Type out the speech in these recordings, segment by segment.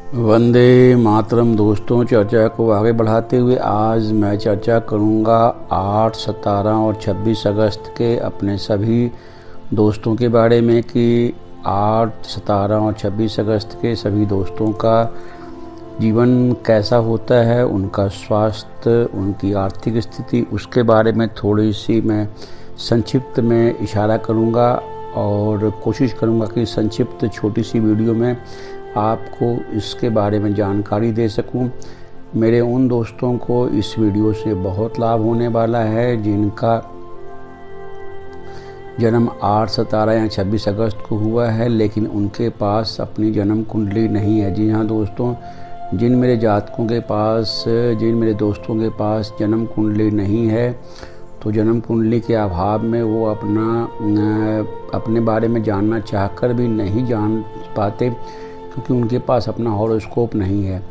वंदे मातरम। दोस्तों, चर्चा को आगे बढ़ाते हुए आज मैं चर्चा करूंगा 8, 17 और 26 अगस्त के अपने सभी दोस्तों के बारे में कि 8, 17 और 26 अगस्त के सभी दोस्तों का जीवन कैसा होता है, उनका स्वास्थ्य, उनकी आर्थिक स्थिति, उसके बारे में थोड़ी सी मैं संक्षिप्त में इशारा करूंगा और कोशिश करूंगा कि संक्षिप्त छोटी सी वीडियो में आपको इसके बारे में जानकारी दे सकूं। मेरे उन दोस्तों को इस वीडियो से बहुत लाभ होने वाला है जिनका जन्म 8, 17 या 26 अगस्त को हुआ है, लेकिन उनके पास अपनी जन्म कुंडली नहीं है। जी हाँ दोस्तों, जिन मेरे दोस्तों के पास जन्म कुंडली नहीं है, तो जन्म कुंडली के अभाव में वो अपने बारे में जानना चाहकर भी नहीं जान पाते, क्योंकि उनके पास अपना हॉरोस्कोप नहीं है।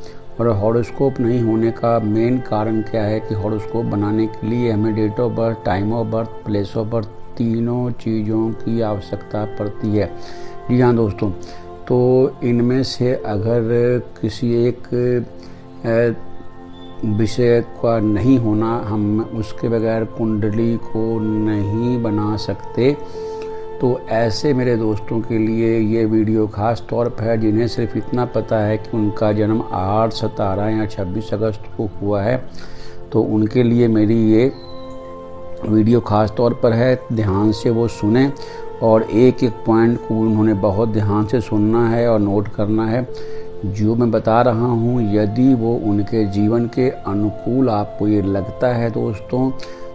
और हॉरोस्कोप नहीं होने का मेन कारण क्या है कि हॉरोस्कोप बनाने के लिए हमें date of birth, time of birth, place of birth, तीनों चीज़ों की आवश्यकता पड़ती है। जी हाँ दोस्तों, तो इनमें से अगर किसी एक विषय का नहीं होना, हम उसके बगैर कुंडली को नहीं बना सकते। तो ऐसे मेरे दोस्तों के लिए ये वीडियो खास तौर पर है जिन्हें सिर्फ इतना पता है कि उनका जन्म 8, 17 या 26 अगस्त को हुआ है। तो उनके लिए मेरी ये वीडियो खास तौर पर है। ध्यान से वो सुने और एक एक पॉइंट को उन्होंने बहुत ध्यान से सुनना है और नोट करना है। जो मैं बता रहा हूँ, यदि वो उनके जीवन के अनुकूल आपको ये लगता है दोस्तों,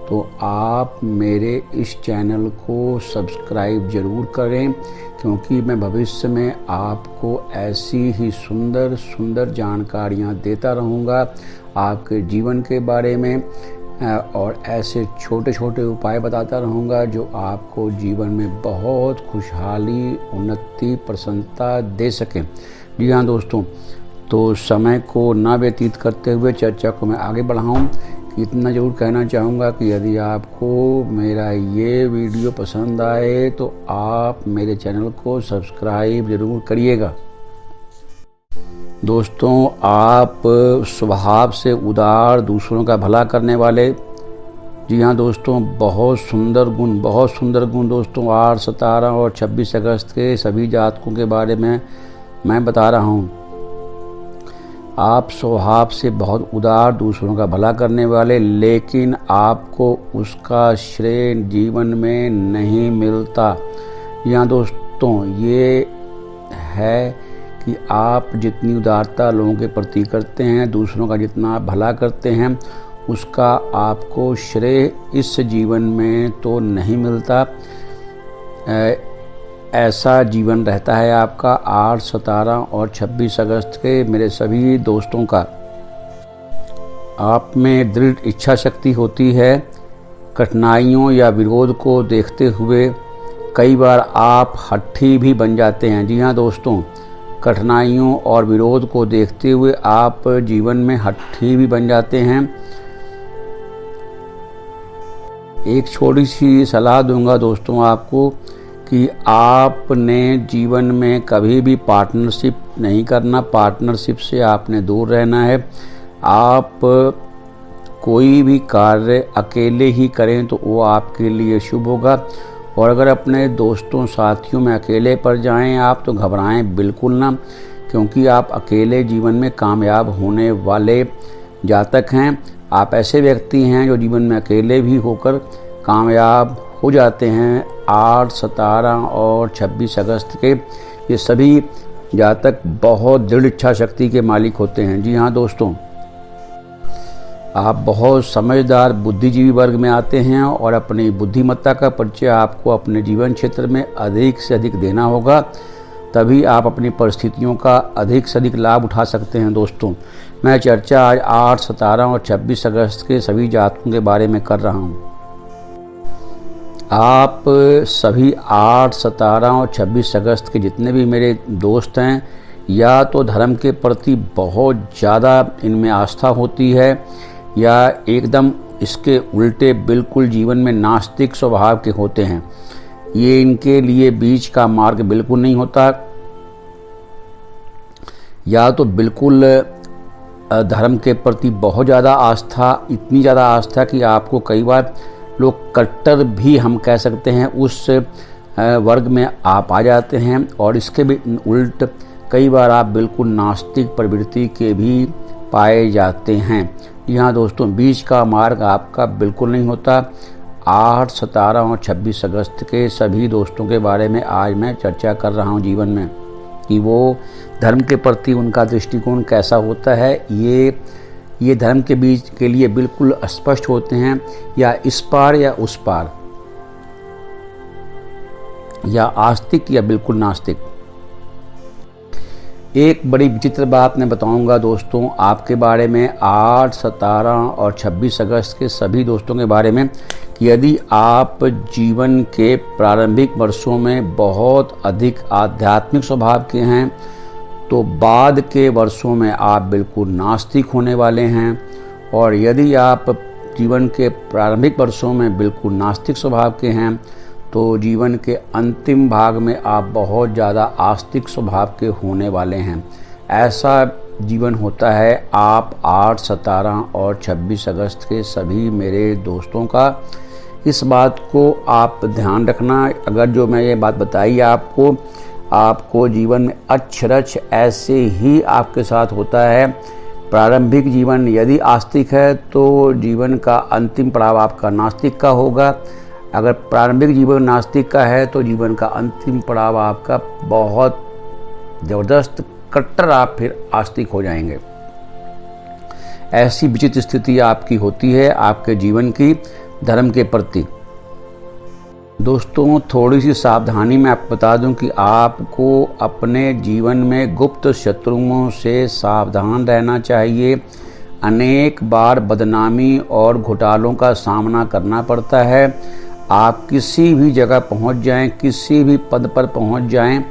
तो आप मेरे इस चैनल को सब्सक्राइब ज़रूर करें, क्योंकि मैं भविष्य में आपको ऐसी ही सुंदर सुंदर जानकारियाँ देता रहूँगा आपके जीवन के बारे में, और ऐसे छोटे छोटे उपाय बताता रहूँगा जो आपको जीवन में बहुत खुशहाली, उन्नति, प्रसन्नता दे सकें। जी हाँ दोस्तों, तो समय को ना व्यतीत करते हुए चर्चा को मैं आगे बढ़ाऊँ, इतना ज़रूर कहना चाहूँगा कि यदि आपको मेरा ये वीडियो पसंद आए तो आप मेरे चैनल को सब्सक्राइब ज़रूर करिएगा। दोस्तों, आप स्वभाव से उदार, दूसरों का भला करने वाले। जी हाँ दोस्तों, बहुत सुंदर गुण दोस्तों 8, 17 और 26 अगस्त के सभी जातकों के बारे में मैं बता रहा हूँ। आप स्वभाव से बहुत उदार, दूसरों का भला करने वाले, लेकिन आपको उसका श्रेय जीवन में नहीं मिलता। यहाँ दोस्तों, ये है कि आप जितनी उदारता लोगों के प्रति करते हैं, दूसरों का जितना आप भला करते हैं, उसका आपको श्रेय इस जीवन में तो नहीं मिलता। ऐसा जीवन रहता है आपका 8, 17 और 26 अगस्त के मेरे सभी दोस्तों का। आप में दृढ़ इच्छा शक्ति होती है। कठिनाइयों या विरोध को देखते हुए कई बार आप हठी भी बन जाते हैं। जी हाँ दोस्तों, कठिनाइयों और विरोध को देखते हुए आप जीवन में हठी भी बन जाते हैं। एक छोटी सी सलाह दूंगा दोस्तों आपको कि आपने जीवन में कभी भी पार्टनरशिप नहीं करना, पार्टनरशिप से आपने दूर रहना है। आप कोई भी कार्य अकेले ही करें तो वो आपके लिए शुभ होगा, और अगर अपने दोस्तों साथियों में अकेले पड़ जाएं आप तो घबराएं बिल्कुल ना, क्योंकि आप अकेले जीवन में कामयाब होने वाले जातक हैं। आप ऐसे व्यक्ति हैं जो जीवन में अकेले भी होकर कामयाब हो जाते हैं। 8, 17 और 26 अगस्त के ये सभी जातक बहुत दृढ़ इच्छा शक्ति के मालिक होते हैं। जी हाँ दोस्तों, आप बहुत समझदार, बुद्धिजीवी वर्ग में आते हैं और अपनी बुद्धिमत्ता का परिचय आपको अपने जीवन क्षेत्र में अधिक से अधिक देना होगा, तभी आप अपनी परिस्थितियों का अधिक से अधिक लाभ उठा सकते हैं। दोस्तों, मैं चर्चा आज 8, 17 और 26 अगस्त के सभी जातकों के बारे में कर रहा हूँ। आप सभी 8, 17 और 26 अगस्त के जितने भी मेरे दोस्त हैं, या तो धर्म के प्रति बहुत ज़्यादा इनमें आस्था होती है, या एकदम इसके उल्टे बिल्कुल जीवन में नास्तिक स्वभाव के होते हैं। ये इनके लिए बीच का मार्ग बिल्कुल नहीं होता। या तो बिल्कुल धर्म के प्रति बहुत ज़्यादा आस्था, इतनी ज़्यादा आस्था कि आपको कई बार लोग कट्टर भी हम कह सकते हैं उस वर्ग में आप आ जाते हैं। और इसके भी उल्ट कई बार आप बिल्कुल नास्तिक प्रवृत्ति के भी पाए जाते हैं। जी हाँ दोस्तों, बीच का मार्ग आपका बिल्कुल नहीं होता। 8, 17 और 26 अगस्त के सभी दोस्तों के बारे में आज मैं चर्चा कर रहा हूँ जीवन में, कि वो धर्म के प्रति उनका दृष्टिकोण कैसा होता है। ये धर्म के बीच के लिए बिल्कुल स्पष्ट होते हैं, या इस पार या उस पार, या आस्तिक या बिल्कुल नास्तिक। एक बड़ी विचित्र बात मैं बताऊंगा दोस्तों आपके बारे में, 8, 17 और 26 अगस्त के सभी दोस्तों के बारे में, कि यदि आप जीवन के प्रारंभिक वर्षों में बहुत अधिक आध्यात्मिक स्वभाव के हैं तो बाद के वर्षों में आप बिल्कुल नास्तिक होने वाले हैं। और यदि आप जीवन के प्रारंभिक वर्षों में बिल्कुल नास्तिक स्वभाव के हैं तो जीवन के अंतिम भाग में आप बहुत ज़्यादा आस्तिक स्वभाव के होने वाले हैं। ऐसा जीवन होता है आप 8, 17 और 26 अगस्त के सभी मेरे दोस्तों का। इस बात को आप ध्यान रखना। अगर जो मैं ये बात बताई आपको जीवन में अक्षरश ऐसे ही आपके साथ होता है। प्रारंभिक जीवन यदि आस्तिक है तो जीवन का अंतिम पड़ाव आपका नास्तिक का होगा। अगर प्रारंभिक जीवन नास्तिक का है तो जीवन का अंतिम पड़ाव आपका बहुत ज़बरदस्त कट्टर आप फिर आस्तिक हो जाएंगे। ऐसी विचित्र स्थिति आपकी होती है आपके जीवन की धर्म के प्रति। दोस्तों थोड़ी सी सावधानी मैं आपको बता दूं कि आपको अपने जीवन में गुप्त शत्रुओं से सावधान रहना चाहिए। अनेक बार बदनामी और घोटालों का सामना करना पड़ता है। आप किसी भी जगह पहुंच जाएं, किसी भी पद पर पहुंच जाएं,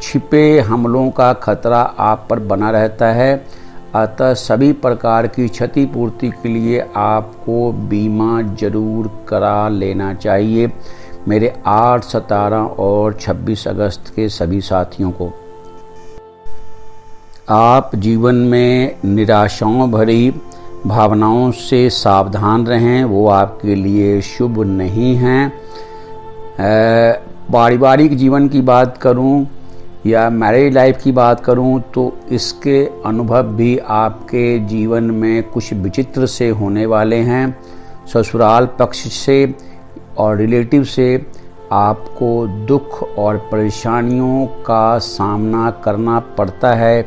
छिपे हमलों का खतरा आप पर बना रहता है। अतः सभी प्रकार की क्षतिपूर्ति के लिए आपको बीमा जरूर करा लेना चाहिए। मेरे 8, 17 और 26 अगस्त के सभी साथियों को, आप जीवन में निराशाओं भरी भावनाओं से सावधान रहें, वो आपके लिए शुभ नहीं हैं। पारिवारिक जीवन की बात करूं या मैरिज लाइफ की बात करूं तो इसके अनुभव भी आपके जीवन में कुछ विचित्र से होने वाले हैं। ससुराल पक्ष से और रिलेटिव से आपको दुख और परेशानियों का सामना करना पड़ता है।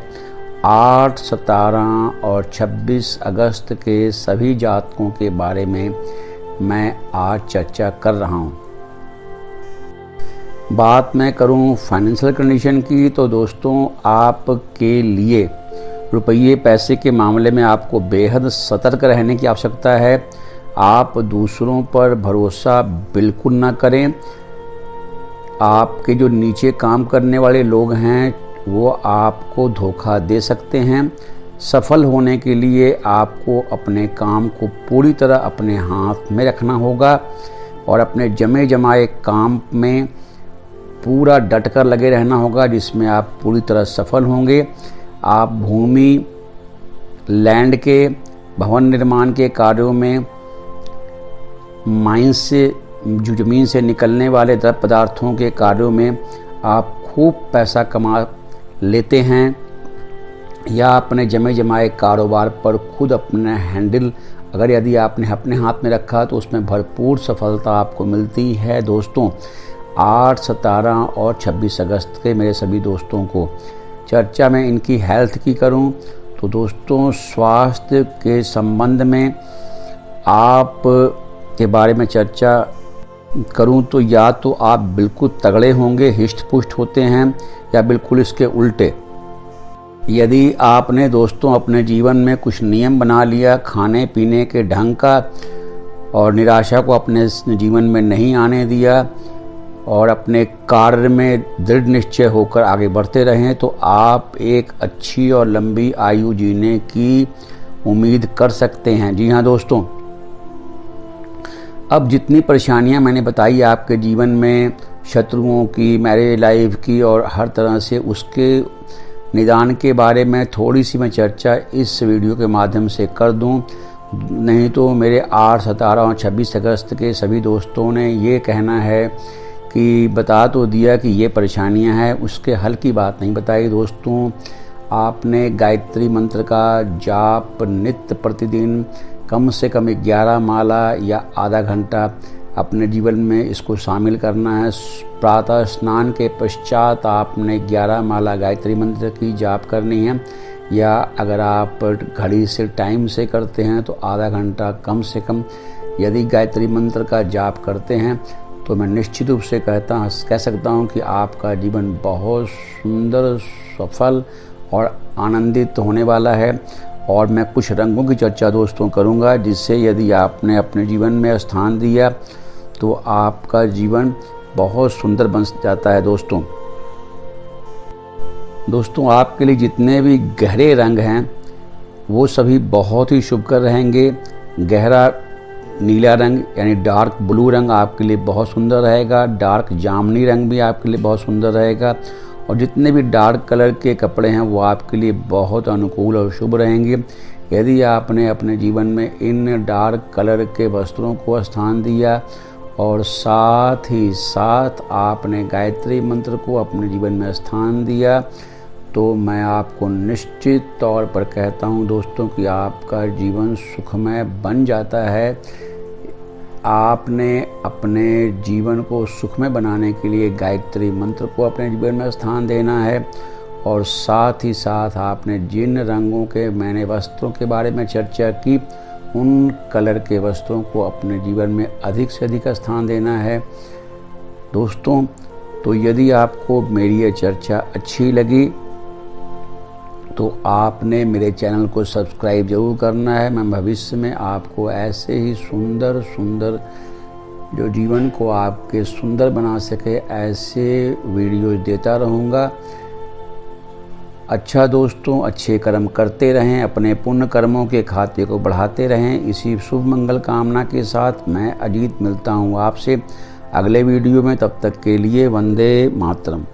8, 17 और 26 अगस्त के सभी जातकों के बारे में मैं आज चर्चा कर रहा हूँ। बात मैं करूँ फाइनेंशियल कंडीशन की तो दोस्तों आपके लिए रुपये पैसे के मामले में आपको बेहद सतर्क रहने की आवश्यकता है। आप दूसरों पर भरोसा बिल्कुल ना करें। आपके जो नीचे काम करने वाले लोग हैं वो आपको धोखा दे सकते हैं। सफल होने के लिए आपको अपने काम को पूरी तरह अपने हाथ में रखना होगा और अपने जमे जमाए काम में पूरा डटकर लगे रहना होगा, जिसमें आप पूरी तरह सफल होंगे। आप भूमि, लैंड के, भवन निर्माण के कार्यों में, माइंस से, जो ज़मीन से निकलने वाले द्रव्य पदार्थों के कार्यों में आप खूब पैसा कमा लेते हैं, या अपने जमे जमाए कारोबार पर खुद अपना हैंडल अगर यदि आपने अपने हाथ में रखा तो उसमें भरपूर सफलता आपको मिलती है। दोस्तों 8, 17 और 26 अगस्त के मेरे सभी दोस्तों को चर्चा में इनकी हेल्थ की करूं तो दोस्तों स्वास्थ्य के संबंध में आप के बारे में चर्चा करूं तो या तो आप बिल्कुल तगड़े होंगे, हिष्ट पुष्ट होते हैं, या बिल्कुल इसके उल्टे। यदि आपने दोस्तों अपने जीवन में कुछ नियम बना लिया खाने पीने के ढंग का और निराशा को अपने जीवन में नहीं आने दिया और अपने कार्य में दृढ़ निश्चय होकर आगे बढ़ते रहें तो आप एक अच्छी और लंबी आयु जीने की उम्मीद कर सकते हैं। जी हाँ दोस्तों, अब जितनी परेशानियां मैंने बताई आपके जीवन में, शत्रुओं की, मैरिज लाइफ की और हर तरह से, उसके निदान के बारे में थोड़ी सी मैं चर्चा इस वीडियो के माध्यम से कर दूं, नहीं तो मेरे 8, 17 और 26 अगस्त के सभी दोस्तों ने ये कहना है कि बता तो दिया कि ये परेशानियां हैं, उसके हल की बात नहीं बताई। दोस्तों, आपने गायत्री मंत्र का जाप नित्य प्रतिदिन कम से कम 11 माला या आधा घंटा अपने जीवन में इसको शामिल करना है। प्रातः स्नान के पश्चात आपने 11 माला गायत्री मंत्र की जाप करनी है, या अगर आप घड़ी से टाइम से करते हैं तो आधा घंटा कम से कम यदि गायत्री मंत्र का जाप करते हैं तो मैं निश्चित रूप से कह सकता हूं कि आपका जीवन बहुत सुंदर, सफल और आनंदित होने वाला है। और मैं कुछ रंगों की चर्चा दोस्तों करूंगा, जिससे यदि आपने अपने जीवन में स्थान दिया तो आपका जीवन बहुत सुंदर बन जाता है। दोस्तों, आपके लिए जितने भी गहरे रंग हैं वो सभी बहुत ही शुभकर रहेंगे। गहरा नीला रंग यानी डार्क ब्लू रंग आपके लिए बहुत सुंदर रहेगा। डार्क जामुनी रंग भी आपके लिए बहुत सुंदर रहेगा। और जितने भी डार्क कलर के कपड़े हैं वो आपके लिए बहुत अनुकूल और शुभ रहेंगे। यदि आपने अपने जीवन में इन डार्क कलर के वस्त्रों को स्थान दिया और साथ ही साथ आपने गायत्री मंत्र को अपने जीवन में स्थान दिया, तो मैं आपको निश्चित तौर पर कहता हूं दोस्तों कि आपका जीवन सुखमय बन जाता है। आपने अपने जीवन को सुखमय बनाने के लिए गायत्री मंत्र को अपने जीवन में स्थान देना है, और साथ ही साथ आपने जिन रंगों के मैंने वस्त्रों के बारे में चर्चा की उन कलर के वस्त्रों को अपने जीवन में अधिक से अधिक स्थान देना है। दोस्तों, तो यदि आपको मेरी ये चर्चा अच्छी लगी तो आपने मेरे चैनल को सब्सक्राइब जरूर करना है। मैं भविष्य में आपको ऐसे ही सुंदर सुंदर जो जीवन को आपके सुंदर बना सके ऐसे वीडियोज देता रहूँगा। अच्छा दोस्तों, अच्छे कर्म करते रहें, अपने पुण्य कर्मों के खाते को बढ़ाते रहें। इसी शुभ मंगल कामना के साथ मैं अजीत मिलता हूँ आपसे अगले वीडियो में। तब तक के लिए वंदे मातरम।